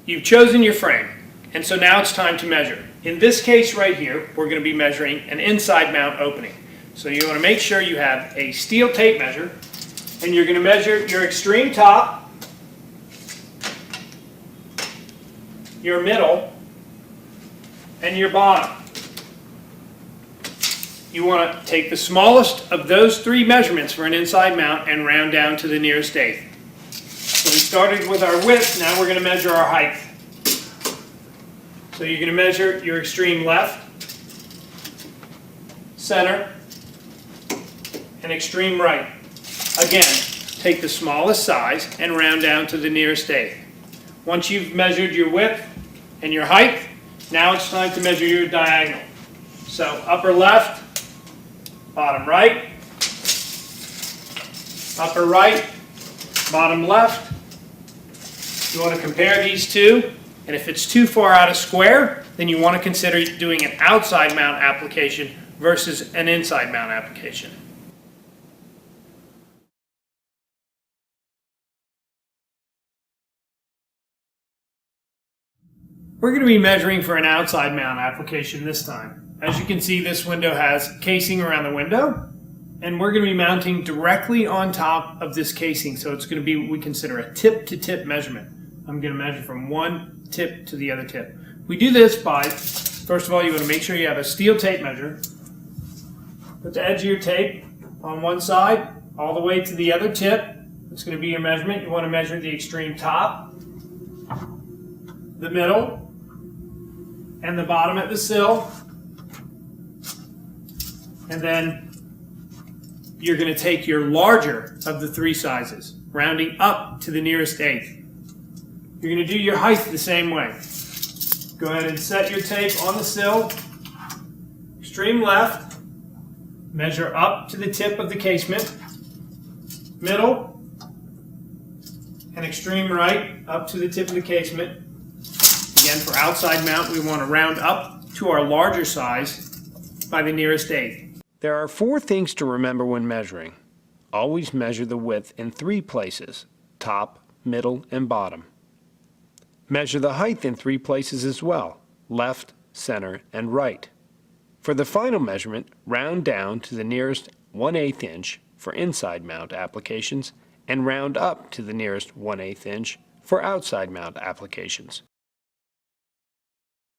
You've chosen your frame, and so now it's time to measure. In this case right here, we're going to be measuring an inside mount opening. So you want to make sure you have a steel tape measure, and you're going to measure your extreme top, your middle, and your bottom. You want to take the smallest of those three measurements for an inside mount and round down to the nearest eighth. So we started with our width, now we're going to measure our height. So you're going to measure your extreme left, center, and extreme right. Again, take the smallest size and round down to the nearest eighth. Once you've measured your width and your height, now it's time to measure your diagonal. So upper left, bottom right, upper right, bottom left. You want to compare these two, and if it's too far out of square, then you want to consider doing an outside mount application versus an inside mount application. We're going to be measuring for an outside mount application this time. As you can see, this window has casing around the window, and we're going to be mounting directly on top of this casing. So it's going to be what we consider a tip-to-tip measurement. I'm going to measure from one tip to the other tip. We do this by, first of all, you want to make sure you have a steel tape measure. Put the edge of your tape on one side, all the way to the other tip. It's going to be your measurement. You want to measure the extreme top, the middle, and the bottom at the sill. And then you're going to take your larger of the three sizes, rounding up to the nearest eighth. You're going to do your height the same way. Go ahead and set your tape on the sill, extreme left, measure up to the tip of the casement, middle, and extreme right up to the tip of the casement. Again, for outside mount, we want to round up to our larger size by the nearest eighth. There are 4 things to remember when measuring. Always measure the width in 3 places: top, middle, and bottom. Measure the height in 3 places as well: left, center, and right. For the final measurement, round down to the nearest 1/8 inch for inside mount applications and round up to the nearest 1/8 inch for outside mount applications.